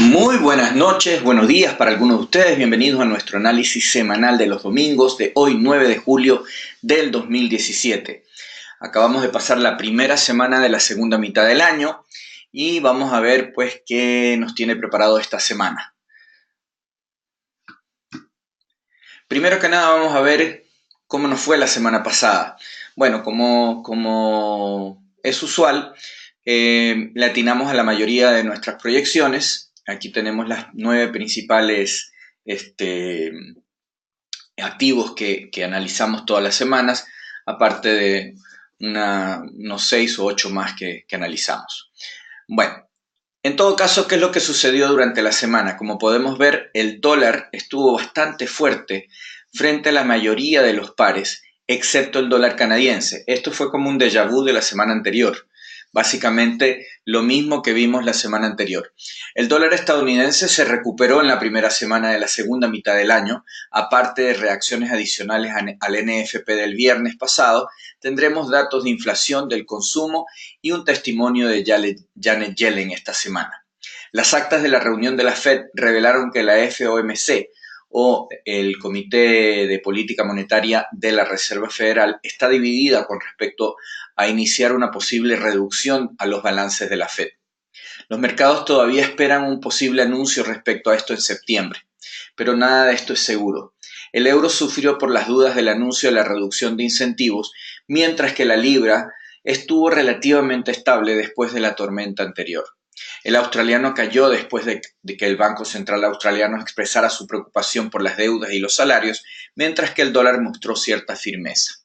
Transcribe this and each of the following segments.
Muy buenas noches, buenos días para algunos de ustedes. Bienvenidos a nuestro análisis semanal de los domingos de hoy, 9 de julio del 2017. Acabamos de pasar la primera semana de la segunda mitad del año y vamos a ver pues qué nos tiene preparado esta semana. Primero que nada vamos a ver cómo nos fue la semana pasada. Bueno, como es usual, le atinamos a la mayoría de nuestras proyecciones. Aquí tenemos las 9 principales activos que analizamos todas las semanas, aparte de unos 6 o 8 más que analizamos. Bueno, en todo caso, ¿qué es lo que sucedió durante la semana? Como podemos ver, el dólar estuvo bastante fuerte frente a la mayoría de los pares, excepto el dólar canadiense. Esto fue como un déjà vu de la semana anterior. Básicamente lo mismo que vimos la semana anterior. El dólar estadounidense se recuperó en la primera semana de la segunda mitad del año, aparte de reacciones adicionales al NFP del viernes pasado. Tendremos datos de inflación, del consumo y un testimonio de Janet Yellen esta semana. Las actas de la reunión de la Fed revelaron que la FOMC, o el Comité de Política Monetaria de la Reserva Federal, está dividida con respecto a iniciar una posible reducción a los balances de la Fed. Los mercados todavía esperan un posible anuncio respecto a esto en septiembre, pero nada de esto es seguro. El euro sufrió por las dudas del anuncio de la reducción de incentivos, mientras que la libra estuvo relativamente estable después de la tormenta anterior. El australiano cayó después de que el Banco Central australiano expresara su preocupación por las deudas y los salarios, mientras que el dólar mostró cierta firmeza.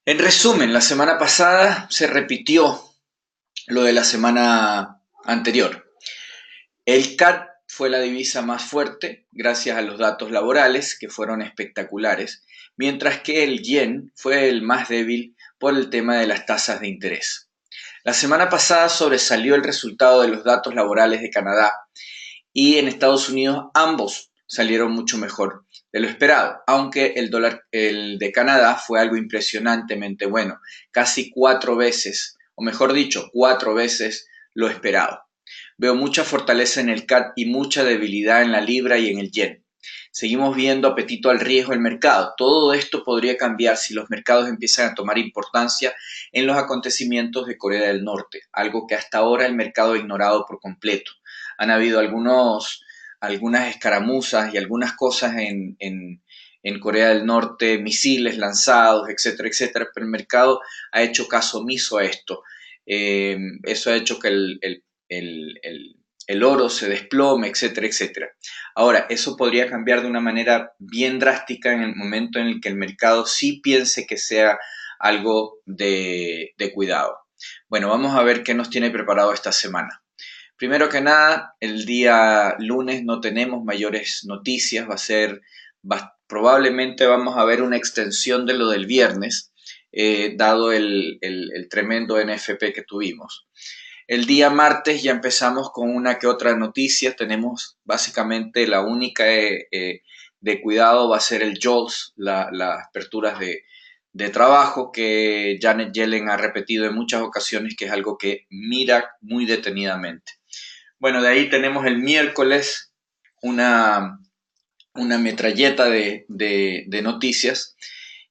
En resumen, la semana pasada se repitió lo de la semana anterior. El CAD fue la divisa más fuerte gracias a los datos laborales, que fueron espectaculares, mientras que el yen fue el más débil por el tema de las tasas de interés. La semana pasada sobresalió el resultado de los datos laborales de Canadá y en Estados Unidos ambos salieron mucho mejor de lo esperado, aunque el de Canadá fue algo impresionantemente bueno, casi 4 veces, o mejor dicho, 4 veces lo esperado. Veo mucha fortaleza en el CAD y mucha debilidad en la libra y en el yen. Seguimos viendo apetito al riesgo del mercado. Todo esto podría cambiar si los mercados empiezan a tomar importancia en los acontecimientos de Corea del Norte, algo que hasta ahora el mercado ha ignorado por completo. Han habido algunas escaramuzas y algunas cosas en Corea del Norte, misiles lanzados, etcétera, etcétera, pero el mercado ha hecho caso omiso a esto. Eso ha hecho que el oro se desplome, etcétera, etcétera. Ahora, eso podría cambiar de una manera bien drástica en el momento en el que el mercado sí piense que sea algo de cuidado. Bueno, vamos a ver qué nos tiene preparado esta semana. Primero que nada, el día lunes no tenemos mayores noticias, probablemente vamos a ver una extensión de lo del viernes, dado el tremendo NFP que tuvimos. El día martes ya empezamos con una que otra noticia. Tenemos básicamente la única de cuidado va a ser el JOLTS, las aperturas de trabajo, que Janet Yellen ha repetido en muchas ocasiones que es algo que mira muy detenidamente. Bueno, de ahí tenemos el miércoles una metralleta de noticias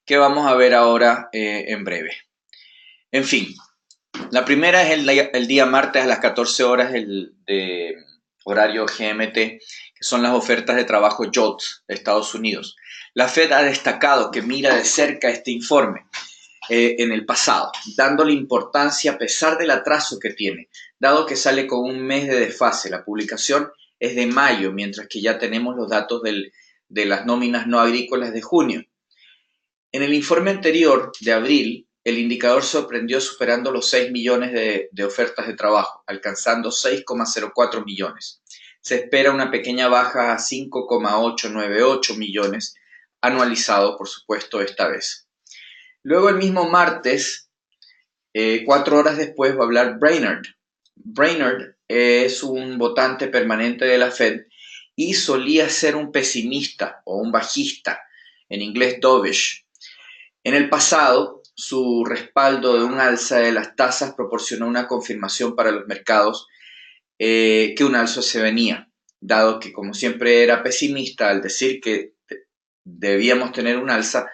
que vamos a ver ahora en breve. En fin, la primera es el día martes a las 14 horas de horario GMT, que son las ofertas de trabajo JOLTS de Estados Unidos. La Fed ha destacado que mira de cerca este informe en el pasado, dándole importancia a pesar del atraso que tiene, dado que sale con un mes de desfase. La publicación es de mayo, mientras que ya tenemos los datos de las nóminas no agrícolas de junio. En el informe anterior, de abril, el indicador sorprendió superando los 6 millones de ofertas de trabajo, alcanzando 6,04 millones. Se espera una pequeña baja a 5,898 millones, anualizado, por supuesto, esta vez. Luego, el mismo martes, 4 horas después, va a hablar Brainerd. Brainerd es un votante permanente de la Fed y solía ser un pesimista o un bajista, en inglés dovish. En el pasado, su respaldo de un alza de las tasas proporcionó una confirmación para los mercados que un alza se venía, dado que como siempre era pesimista al decir que debíamos tener un alza,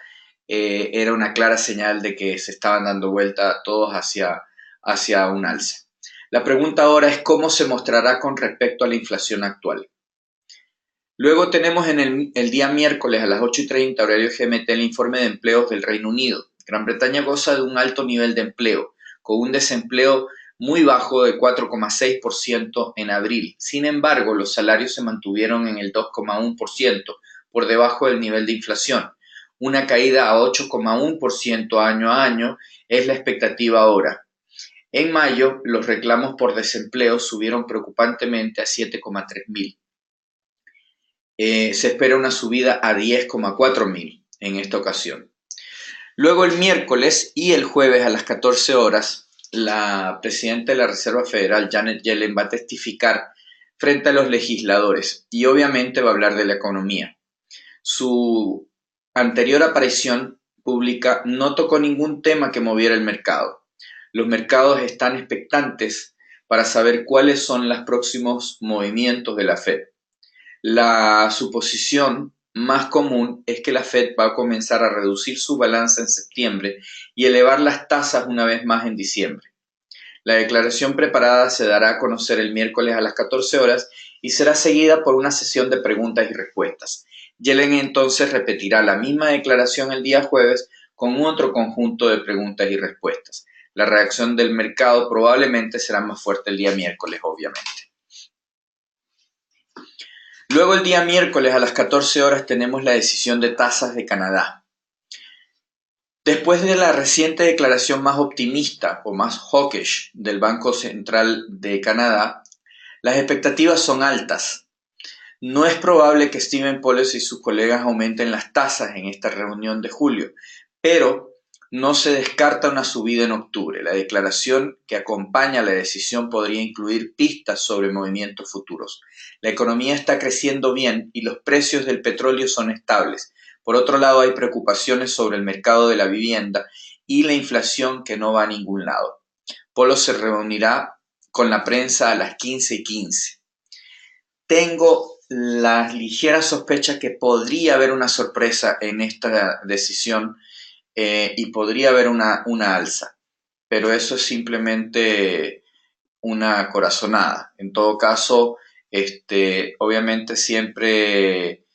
era una clara señal de que se estaban dando vuelta todos hacia un alza. La pregunta ahora es cómo se mostrará con respecto a la inflación actual. Luego tenemos en el día miércoles a las 8:30 horario GMT el informe de empleos del Reino Unido. Gran Bretaña goza de un alto nivel de empleo, con un desempleo muy bajo de 4,6% en abril. Sin embargo, los salarios se mantuvieron en el 2,1%, por debajo del nivel de inflación. Una caída a 8,1% año a año es la expectativa ahora. En mayo, los reclamos por desempleo subieron preocupantemente a 7,3 mil. Se espera una subida a 10,4 mil en esta ocasión. Luego el miércoles y el jueves a las 14 horas, la presidenta de la Reserva Federal, Janet Yellen, va a testificar frente a los legisladores y obviamente va a hablar de la economía. Su anterior aparición pública no tocó ningún tema que moviera el mercado. Los mercados están expectantes para saber cuáles son los próximos movimientos de la Fed. La suposición más común es que la Fed va a comenzar a reducir su balanza en septiembre y elevar las tasas una vez más en diciembre. La declaración preparada se dará a conocer el miércoles a las 14 horas y será seguida por una sesión de preguntas y respuestas. Yellen entonces repetirá la misma declaración el día jueves con otro conjunto de preguntas y respuestas. La reacción del mercado probablemente será más fuerte el día miércoles, obviamente. Luego el día miércoles a las 14 horas tenemos la decisión de tasas de Canadá. Después de la reciente declaración más optimista o más hawkish del Banco Central de Canadá, las expectativas son altas. No es probable que Stephen Poloz y sus colegas aumenten las tasas en esta reunión de julio, pero no se descarta una subida en octubre. La declaración que acompaña la decisión podría incluir pistas sobre movimientos futuros. La economía está creciendo bien y los precios del petróleo son estables. Por otro lado, hay preocupaciones sobre el mercado de la vivienda y la inflación que no va a ningún lado. Poloz se reunirá con la prensa a las 15:15. Tengo la ligera sospecha que podría haber una sorpresa en esta decisión y podría haber una alza, pero eso es simplemente una corazonada. En todo caso, obviamente siempre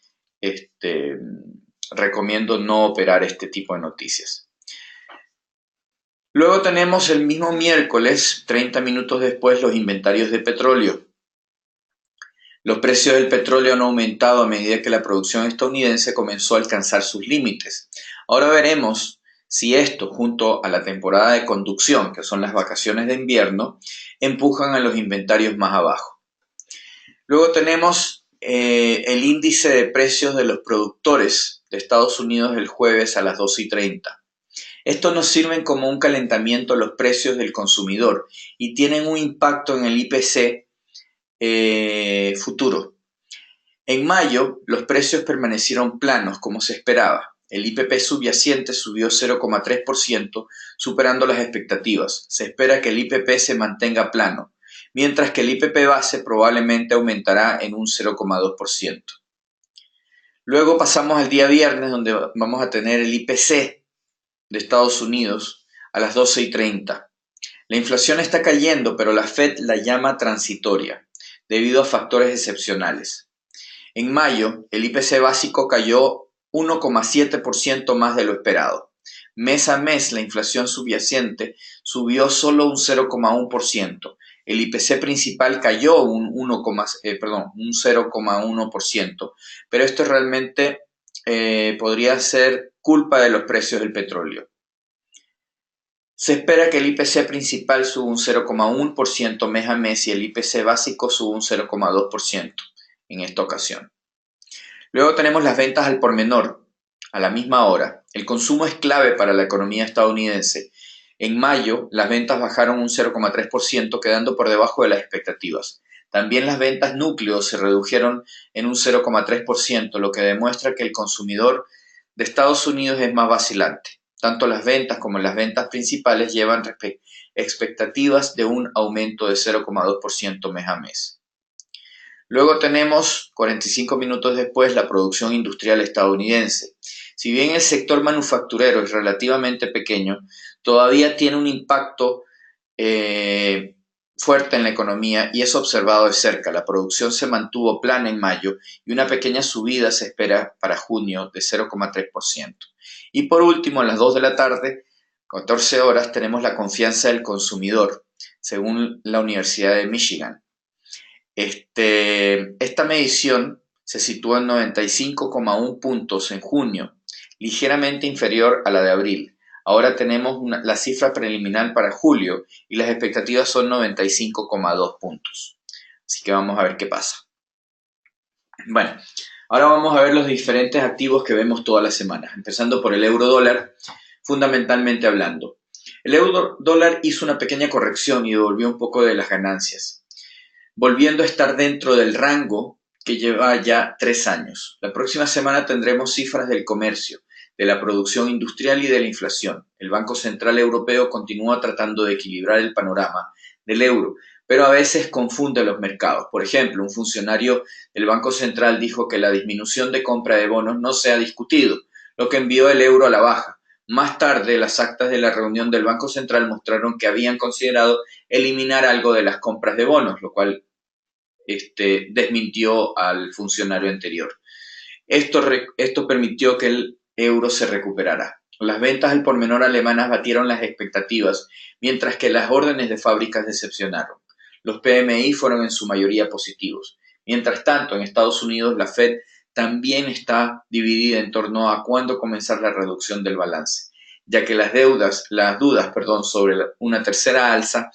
recomiendo no operar este tipo de noticias. Luego tenemos el mismo miércoles, 30 minutos después, los inventarios de petróleo. Los precios del petróleo han aumentado a medida que la producción estadounidense comenzó a alcanzar sus límites. Ahora veremos si esto, junto a la temporada de conducción, que son las vacaciones de invierno, empujan a los inventarios más abajo. Luego tenemos el índice de precios de los productores de Estados Unidos el jueves a las 12:30. Estos nos sirven como un calentamiento a los precios del consumidor y tienen un impacto en el IPC futuro. En mayo, los precios permanecieron planos como se esperaba. El IPP subyacente subió 0,3%, superando las expectativas. Se espera que el IPP se mantenga plano, mientras que el IPP base probablemente aumentará en un 0,2%. Luego pasamos al día viernes, donde vamos a tener el IPC de Estados Unidos a las 12:30. La inflación está cayendo, pero la Fed la llama transitoria, debido a factores excepcionales. En mayo, el IPC básico cayó 1,7% más de lo esperado. Mes a mes, la inflación subyacente subió solo un 0,1%. El IPC principal cayó un 0,1%, pero esto realmente podría ser culpa de los precios del petróleo. Se espera que el IPC principal suba un 0,1% mes a mes y el IPC básico suba un 0,2% en esta ocasión. Luego tenemos las ventas al por menor a la misma hora. El consumo es clave para la economía estadounidense. En mayo, las ventas bajaron un 0,3%, quedando por debajo de las expectativas. También las ventas núcleo se redujeron en un 0,3%, lo que demuestra que el consumidor de Estados Unidos es más vacilante. Tanto las ventas como las ventas principales llevan expectativas de un aumento de 0,2% mes a mes. Luego tenemos, 45 minutos después, la producción industrial estadounidense. Si bien el sector manufacturero es relativamente pequeño, todavía tiene un impacto fuerte en la economía y es observado de cerca. La producción se mantuvo plana en mayo y una pequeña subida se espera para junio de 0,3%. Y por último, a las 2 de la tarde, 14 horas, tenemos la confianza del consumidor, según la Universidad de Michigan. Esta medición se sitúa en 95,1 puntos en junio, ligeramente inferior a la de abril. Ahora tenemos la cifra preliminar para julio y las expectativas son 95,2 puntos. Así que vamos a ver qué pasa. Bueno, ahora vamos a ver los diferentes activos que vemos todas las semanas, empezando por el euro dólar, fundamentalmente hablando. El euro dólar hizo una pequeña corrección y devolvió un poco de las ganancias, volviendo a estar dentro del rango que lleva ya 3 años. La próxima semana tendremos cifras del comercio, de la producción industrial y de la inflación. El Banco Central Europeo continúa tratando de equilibrar el panorama del euro, pero a veces confunde los mercados. Por ejemplo, un funcionario del Banco Central dijo que la disminución de compra de bonos no se ha discutido, lo que envió el euro a la baja. Más tarde, las actas de la reunión del Banco Central mostraron que habían considerado eliminar algo de las compras de bonos, lo cual desmintió al funcionario anterior. Esto permitió que el euro se recuperara. Las ventas al por menor alemanas batieron las expectativas, mientras que las órdenes de fábricas decepcionaron. Los PMI fueron en su mayoría positivos. Mientras tanto, en Estados Unidos, la Fed también está dividida en torno a cuándo comenzar la reducción del balance, ya que las dudas sobre una tercera alza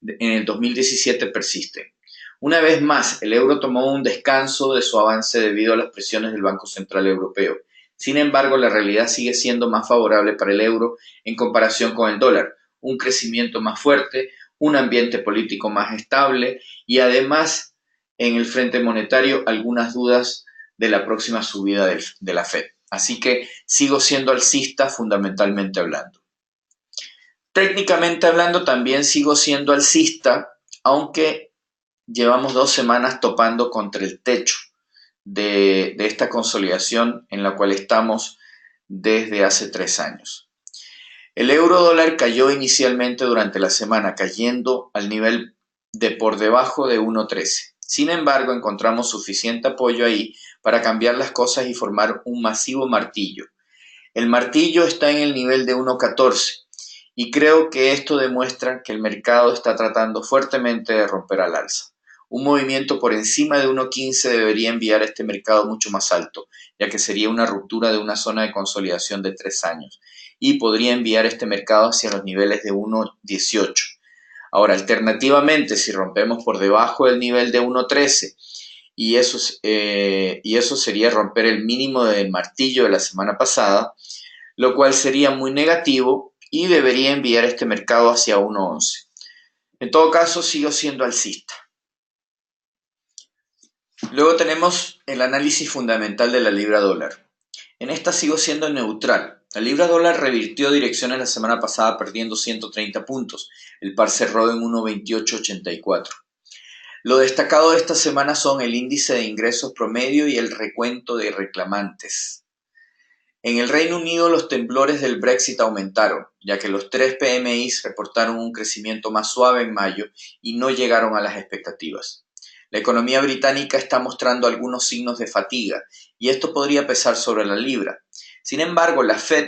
en el 2017 persisten. Una vez más, el euro tomó un descanso de su avance debido a las presiones del Banco Central Europeo. Sin embargo, la realidad sigue siendo más favorable para el euro en comparación con el dólar, un crecimiento más fuerte, un ambiente político más estable y además en el frente monetario algunas dudas de la próxima subida de la Fed. Así que sigo siendo alcista fundamentalmente hablando. Técnicamente hablando también sigo siendo alcista, aunque llevamos 2 semanas topando contra el techo de esta consolidación en la cual estamos desde hace 3 años. El euro dólar cayó inicialmente durante la semana, cayendo al nivel de por debajo de 1.13. Sin embargo, encontramos suficiente apoyo ahí para cambiar las cosas y formar un masivo martillo. El martillo está en el nivel de 1.14 y creo que esto demuestra que el mercado está tratando fuertemente de romper al alza. Un movimiento por encima de 1.15 debería enviar a este mercado mucho más alto, ya que sería una ruptura de una zona de consolidación de 3 años y podría enviar este mercado hacia los niveles de 1.18. Ahora, alternativamente, si rompemos por debajo del nivel de 1.13 y eso sería romper el mínimo del martillo de la semana pasada, lo cual sería muy negativo y debería enviar este mercado hacia 1.11. En todo caso, sigo siendo alcista. Luego tenemos el análisis fundamental de la libra dólar. En esta sigo siendo neutral. La libra dólar revirtió direcciones la semana pasada perdiendo 130 puntos. El par cerró en 1.2884. Lo destacado de esta semana son el índice de ingresos promedio y el recuento de reclamantes. En el Reino Unido los temblores del Brexit aumentaron, ya que los 3 PMIs reportaron un crecimiento más suave en mayo y no llegaron a las expectativas. La economía británica está mostrando algunos signos de fatiga y esto podría pesar sobre la libra. Sin embargo, la Fed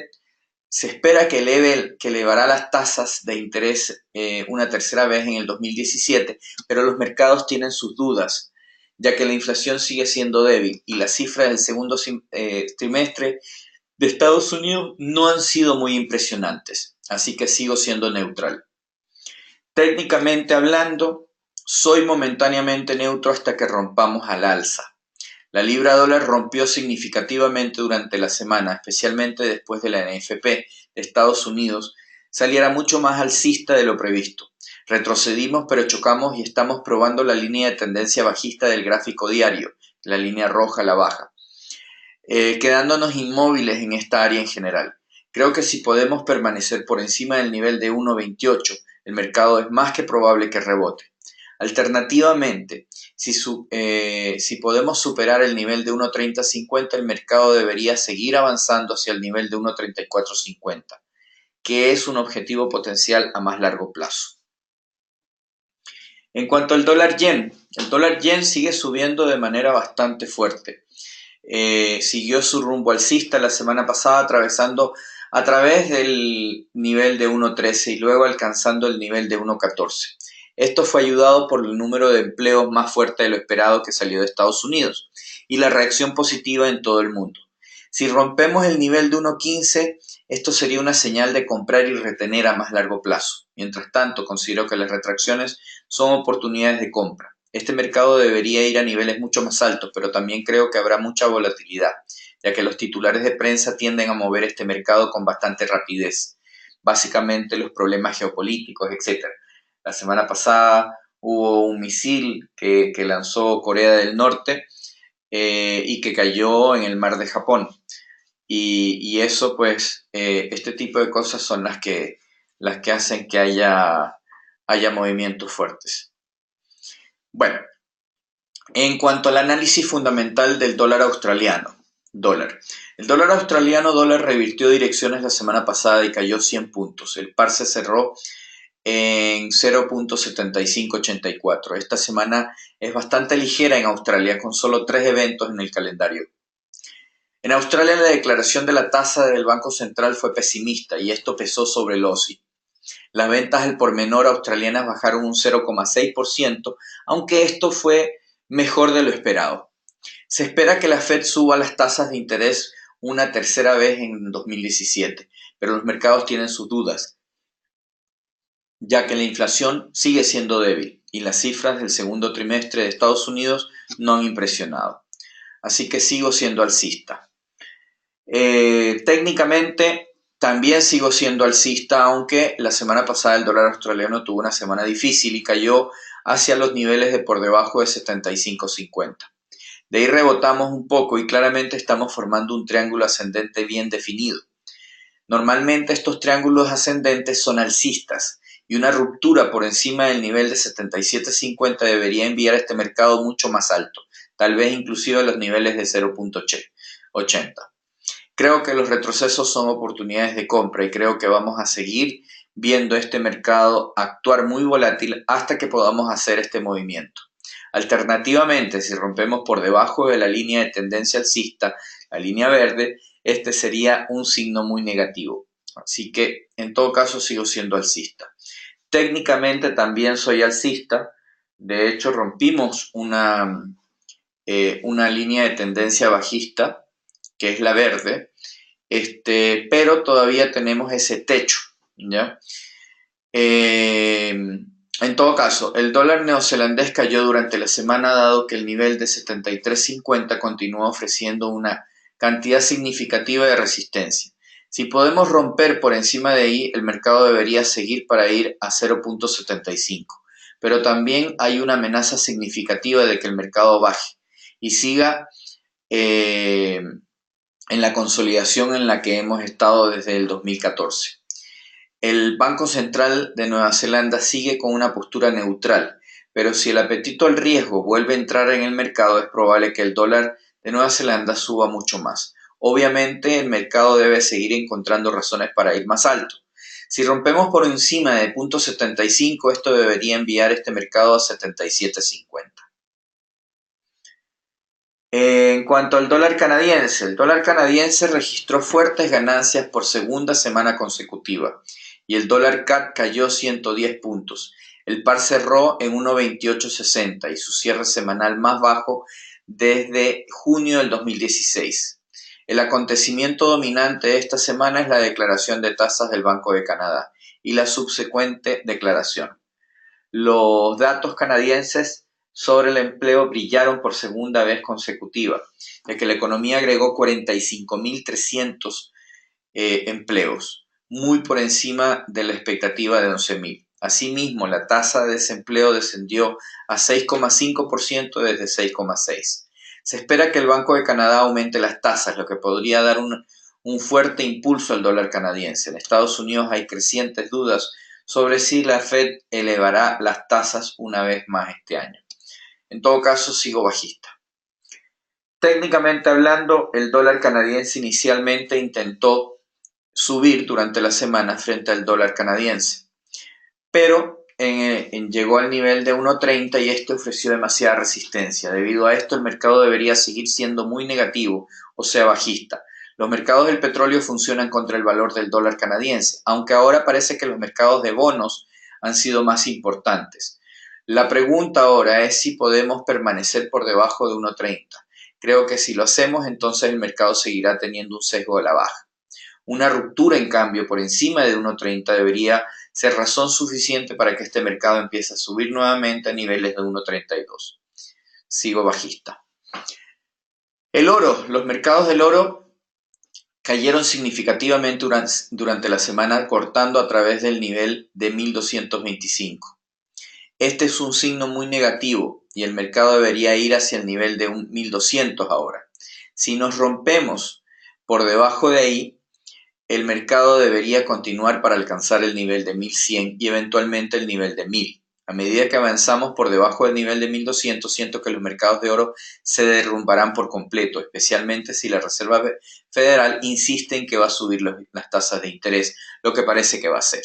se espera que elevará las tasas de interés una tercera vez en el 2017, pero los mercados tienen sus dudas, ya que la inflación sigue siendo débil y las cifras del segundo trimestre de Estados Unidos no han sido muy impresionantes, así que sigo siendo neutral. Técnicamente hablando, soy momentáneamente neutro hasta que rompamos al alza. La libra dólar rompió significativamente durante la semana, especialmente después de la NFP de Estados Unidos saliera mucho más alcista de lo previsto. Retrocedimos pero chocamos y estamos probando la línea de tendencia bajista del gráfico diario, la línea roja a la baja, quedándonos inmóviles en esta área en general. Creo que si podemos permanecer por encima del nivel de 1.28, el mercado es más que probable que rebote. Alternativamente, si podemos superar el nivel de 1.3050, el mercado debería seguir avanzando hacia el nivel de 1.3450, que es un objetivo potencial a más largo plazo. En cuanto al dólar yen, el dólar yen sigue subiendo de manera bastante fuerte. Siguió su rumbo alcista la semana pasada, atravesando a través del nivel de 1.13 y luego alcanzando el nivel de 1.14. Esto fue ayudado por el número de empleos más fuerte de lo esperado que salió de Estados Unidos y la reacción positiva en todo el mundo. Si rompemos el nivel de 1.15, esto sería una señal de comprar y retener a más largo plazo. Mientras tanto, considero que las retracciones son oportunidades de compra. Este mercado debería ir a niveles mucho más altos, pero también creo que habrá mucha volatilidad, ya que los titulares de prensa tienden a mover este mercado con bastante rapidez. Básicamente los problemas geopolíticos, etc. La semana pasada hubo un misil que lanzó Corea del Norte y que cayó en el mar de Japón. Y eso, pues, este tipo de cosas son las que hacen que haya movimientos fuertes. Bueno, en cuanto al análisis fundamental del dólar australiano, El dólar australiano revirtió direcciones la semana pasada y cayó 100 puntos. El par se cerró en 0.7584. Esta semana es bastante ligera en Australia, con solo 3 eventos en el calendario. En Australia la declaración de la tasa del Banco Central fue pesimista y esto pesó sobre el OSI. Las ventas al por menor australianas bajaron un 0,6%, aunque esto fue mejor de lo esperado. Se espera que la Fed suba las tasas de interés una tercera vez en 2017, pero los mercados tienen sus dudas, ya que la inflación sigue siendo débil y las cifras del segundo trimestre de Estados Unidos no han impresionado. Así que sigo siendo alcista. Técnicamente también sigo siendo alcista, aunque la semana pasada el dólar australiano tuvo una semana difícil y cayó hacia los niveles de por debajo de 75.50. De ahí rebotamos un poco y claramente estamos formando un triángulo ascendente bien definido. Normalmente estos triángulos ascendentes son alcistas y una ruptura por encima del nivel de 77.50 debería enviar a este mercado mucho más alto, tal vez inclusive a los niveles de 0.80. Creo que los retrocesos son oportunidades de compra y creo que vamos a seguir viendo este mercado actuar muy volátil hasta que podamos hacer este movimiento. Alternativamente, si rompemos por debajo de la línea de tendencia alcista, la línea verde, este sería un signo muy negativo. Así que, en todo caso, sigo siendo alcista. Técnicamente también soy alcista. De hecho, rompimos una línea de tendencia bajista, que es la verde, pero todavía tenemos ese techo, ¿ya? En todo caso, el dólar neozelandés cayó durante la semana dado que el nivel de 73.50 continúa ofreciendo una cantidad significativa de resistencia. Si podemos romper por encima de ahí, el mercado debería seguir para ir a 0.75, pero también hay una amenaza significativa de que el mercado baje y siga en la consolidación en la que hemos estado desde el 2014. El Banco Central de Nueva Zelanda sigue con una postura neutral, pero si el apetito al riesgo vuelve a entrar en el mercado, es probable que el dólar de Nueva Zelanda suba mucho más. Obviamente, el mercado debe seguir encontrando razones para ir más alto. Si rompemos por encima de 0.75, esto debería enviar este mercado a 77.50. En cuanto al dólar canadiense, el dólar canadiense registró fuertes ganancias por segunda semana consecutiva y el dólar CAD cayó 110 puntos. El par cerró en 1.2860 y su cierre semanal más bajo desde junio del 2016. El acontecimiento dominante de esta semana es la declaración de tasas del Banco de Canadá y la subsecuente declaración. Los datos canadienses sobre el empleo brillaron por segunda vez consecutiva, ya que la economía agregó 45.300 empleos, muy por encima de la expectativa de 11.000. Asimismo, la tasa de desempleo descendió a 6,5% desde 6,6%. Se espera que el Banco de Canadá aumente las tasas, lo que podría dar un fuerte impulso al dólar canadiense. En Estados Unidos hay crecientes dudas sobre si la Fed elevará las tasas una vez más este año. En todo caso, sigo bajista. Técnicamente hablando, el dólar canadiense inicialmente intentó subir durante la semana frente al dólar canadiense, pero llegó al nivel de 1.30 y este ofreció demasiada resistencia. Debido a esto, el mercado debería seguir siendo muy negativo, o sea, bajista. Los mercados del petróleo funcionan contra el valor del dólar canadiense, aunque ahora parece que los mercados de bonos han sido más importantes. La pregunta ahora es si podemos permanecer por debajo de 1.30. Creo que si lo hacemos, entonces el mercado seguirá teniendo un sesgo de la baja. Una ruptura, en cambio, por encima de 1.30 debería ser razón suficiente para que este mercado empiece a subir nuevamente a niveles de 1.32. Sigo bajista. El oro, los mercados del oro cayeron significativamente durante la semana, cortando a través del nivel de 1225. Este es un signo muy negativo y el mercado debería ir hacia el nivel de 1200 ahora. Si nos rompemos por debajo de ahí, el mercado debería continuar para alcanzar el nivel de 1100 y eventualmente el nivel de 1000. A medida que avanzamos por debajo del nivel de 1200, siento que los mercados de oro se derrumbarán por completo, especialmente si la Reserva Federal insiste en que va a subir las tasas de interés, lo que parece que va a hacer.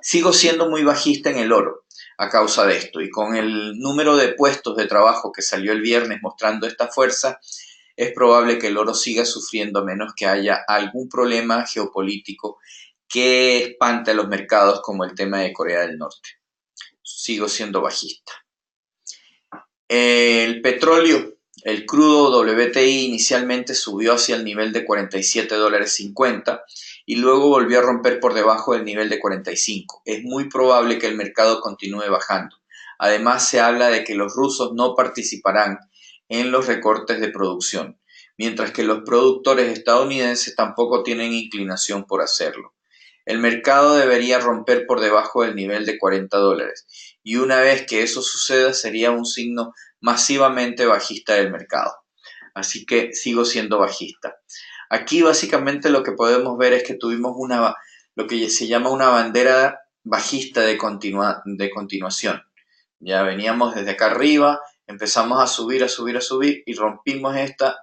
Sigo siendo muy bajista en el oro a causa de esto, y con el número de puestos de trabajo que salió el viernes mostrando esta fuerza, es probable que el oro siga sufriendo a menos que haya algún problema geopolítico que espante a los mercados, como el tema de Corea del Norte. Sigo siendo bajista. El petróleo, el crudo WTI inicialmente subió hacia el nivel de $47.50 y luego volvió a romper por debajo del nivel de 45. Es muy probable que el mercado continúe bajando. Además, se habla de que los rusos no participarán en los recortes de producción, mientras que los productores estadounidenses tampoco tienen inclinación por hacerlo. El mercado debería romper por debajo del nivel de $40 y una vez que eso suceda sería un signo masivamente bajista del mercado. Así que sigo siendo bajista. Aquí básicamente lo que podemos ver es que tuvimos lo que se llama una bandera bajista de continuación. Ya veníamos desde acá arriba, empezamos a subir, a subir, a subir y rompimos esta.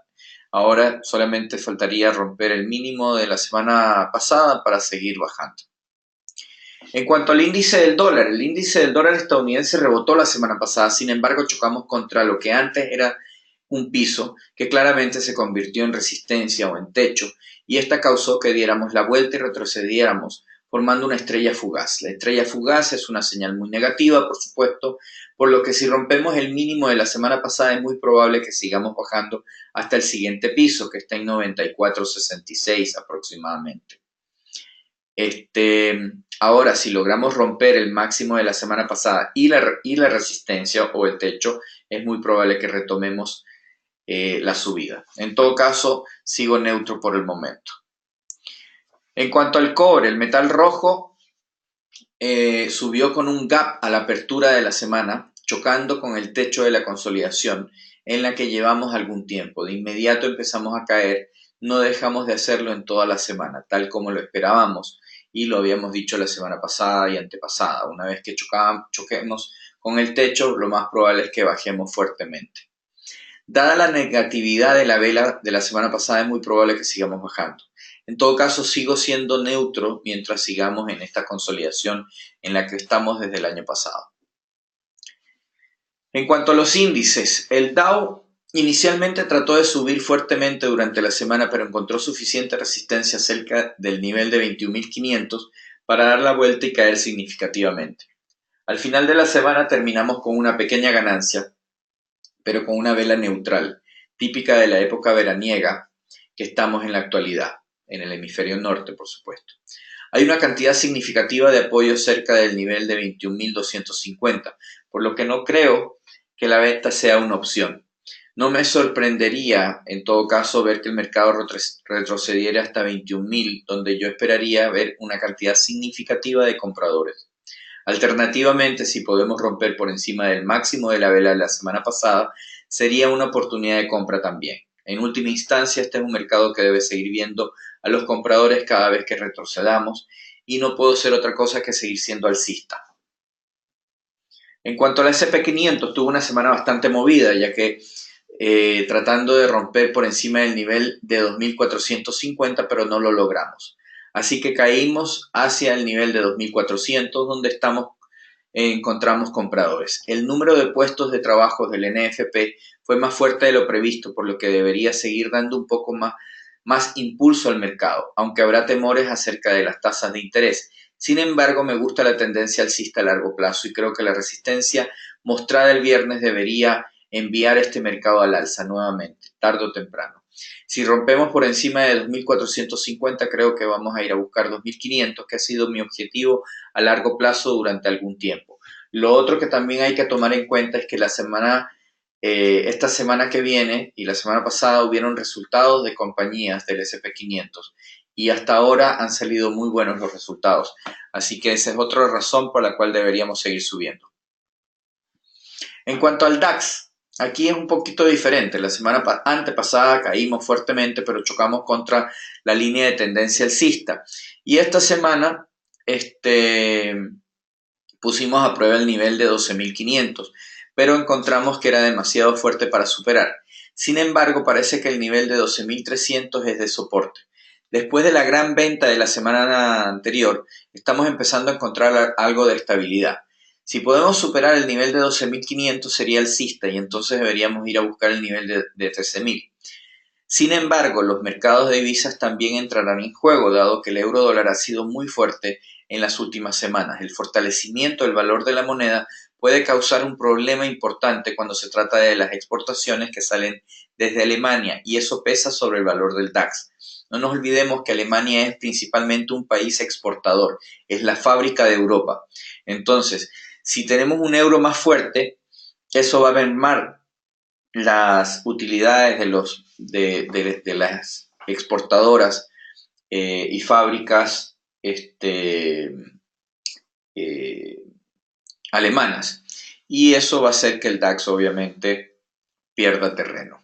Ahora solamente faltaría romper el mínimo de la semana pasada para seguir bajando. En cuanto al índice del dólar, el índice del dólar estadounidense rebotó la semana pasada, sin embargo chocamos contra lo que antes era un piso que claramente se convirtió en resistencia o en techo, y esta causó que diéramos la vuelta y retrocediéramos, formando una estrella fugaz. La estrella fugaz es una señal muy negativa, por supuesto, por lo que si rompemos el mínimo de la semana pasada es muy probable que sigamos bajando hasta el siguiente piso, que está en 94.66 aproximadamente. Ahora, si logramos romper el máximo de la semana pasada y la resistencia o el techo, es muy probable que retomemos la subida. En todo caso, sigo neutro por el momento. En cuanto al cobre, el metal rojo subió con un gap a la apertura de la semana, chocando con el techo de la consolidación en la que llevamos algún tiempo. De inmediato empezamos a caer, no dejamos de hacerlo en toda la semana, tal como lo esperábamos y lo habíamos dicho la semana pasada y antepasada. Una vez que choquemos con el techo, lo más probable es que bajemos fuertemente. Dada la negatividad de la vela de la semana pasada, es muy probable que sigamos bajando. En todo caso, sigo siendo neutro mientras sigamos en esta consolidación en la que estamos desde el año pasado. En cuanto a los índices, el Dow inicialmente trató de subir fuertemente durante la semana, pero encontró suficiente resistencia cerca del nivel de 21.500 para dar la vuelta y caer significativamente. Al final de la semana terminamos con una pequeña ganancia, pero con una vela neutral, típica de la época veraniega que estamos en la actualidad, en el hemisferio norte, por supuesto. Hay una cantidad significativa de apoyo cerca del nivel de 21.250, por lo que no creo que la venta sea una opción. No me sorprendería, en todo caso, ver que el mercado retrocediera hasta 21.000, donde yo esperaría ver una cantidad significativa de compradores. Alternativamente, si podemos romper por encima del máximo de la vela de la semana pasada, sería una oportunidad de compra también. En última instancia, este es un mercado que debe seguir viendo a los compradores cada vez que retrocedamos y no puedo hacer otra cosa que seguir siendo alcista. En cuanto al S&P 500, tuvo una semana bastante movida, ya que tratando de romper por encima del nivel de 2.450, pero no lo logramos. Así que caímos hacia el nivel de 2.400, donde encontramos compradores. El número de puestos de trabajo del NFP fue más fuerte de lo previsto, por lo que debería seguir dando un poco más impulso al mercado, aunque habrá temores acerca de las tasas de interés. Sin embargo, me gusta la tendencia alcista a largo plazo y creo que la resistencia mostrada el viernes debería enviar este mercado al alza nuevamente, tarde o temprano. Si rompemos por encima de 2.450, creo que vamos a ir a buscar 2.500, que ha sido mi objetivo a largo plazo durante algún tiempo. Lo otro que también hay que tomar en cuenta es que esta semana que viene y la semana pasada hubieron resultados de compañías del S&P 500 y hasta ahora han salido muy buenos los resultados. Así que esa es otra razón por la cual deberíamos seguir subiendo. En cuanto al DAX, aquí es un poquito diferente. La semana antepasada caímos fuertemente, pero chocamos contra la línea de tendencia alcista. Y esta semana pusimos a prueba el nivel de 12.500, pero encontramos que era demasiado fuerte para superar. Sin embargo, parece que el nivel de 12.300 es de soporte. Después de la gran venta de la semana anterior, estamos empezando a encontrar algo de estabilidad. Si podemos superar el nivel de 12.500 sería alcista y entonces deberíamos ir a buscar el nivel de 13.000. Sin embargo, los mercados de divisas también entrarán en juego, dado que el euro dólar ha sido muy fuerte en las últimas semanas. El fortalecimiento del valor de la moneda puede causar un problema importante cuando se trata de las exportaciones que salen desde Alemania y eso pesa sobre el valor del DAX. No nos olvidemos que Alemania es principalmente un país exportador, es la fábrica de Europa. Entonces, si tenemos un euro más fuerte, eso va a mermar las utilidades de las exportadoras y fábricas alemanas. Y eso va a hacer que el DAX obviamente pierda terreno.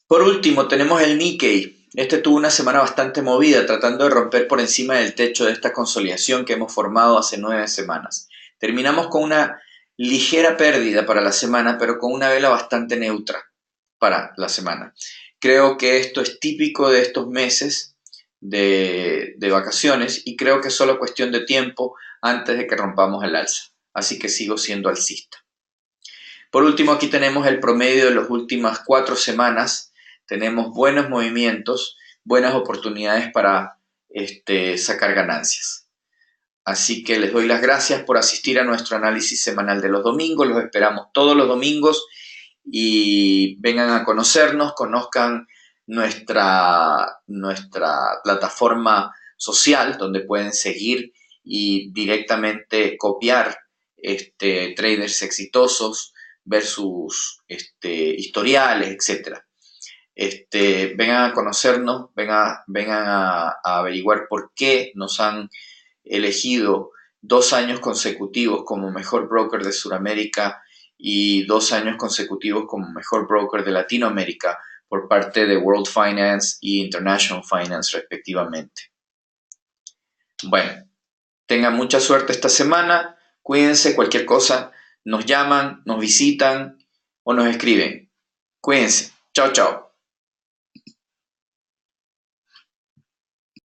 Por último, tenemos el Nikkei. Este tuvo una semana bastante movida, tratando de romper por encima del techo de esta consolidación que hemos formado hace 9 semanas. Terminamos con una ligera pérdida para la semana, pero con una vela bastante neutra para la semana. Creo que esto es típico de estos meses de vacaciones y creo que es solo cuestión de tiempo antes de que rompamos el alza. Así que sigo siendo alcista. Por último, aquí tenemos el promedio de las últimas 4 semanas. Tenemos buenos movimientos, buenas oportunidades para sacar ganancias. Así que les doy las gracias por asistir a nuestro análisis semanal de los domingos. Los esperamos todos los domingos y vengan a conocernos, conozcan nuestra plataforma social donde pueden seguir y directamente copiar traders exitosos, ver sus historiales, etc. Vengan a conocernos, vengan a averiguar por qué nos han elegido 2 años consecutivos como mejor broker de Sudamérica y 2 años consecutivos como mejor broker de Latinoamérica por parte de World Finance y International Finance respectivamente. Bueno, tengan mucha suerte esta semana, cuídense, cualquier cosa, nos llaman, nos visitan o nos escriben. Cuídense, chao, chao.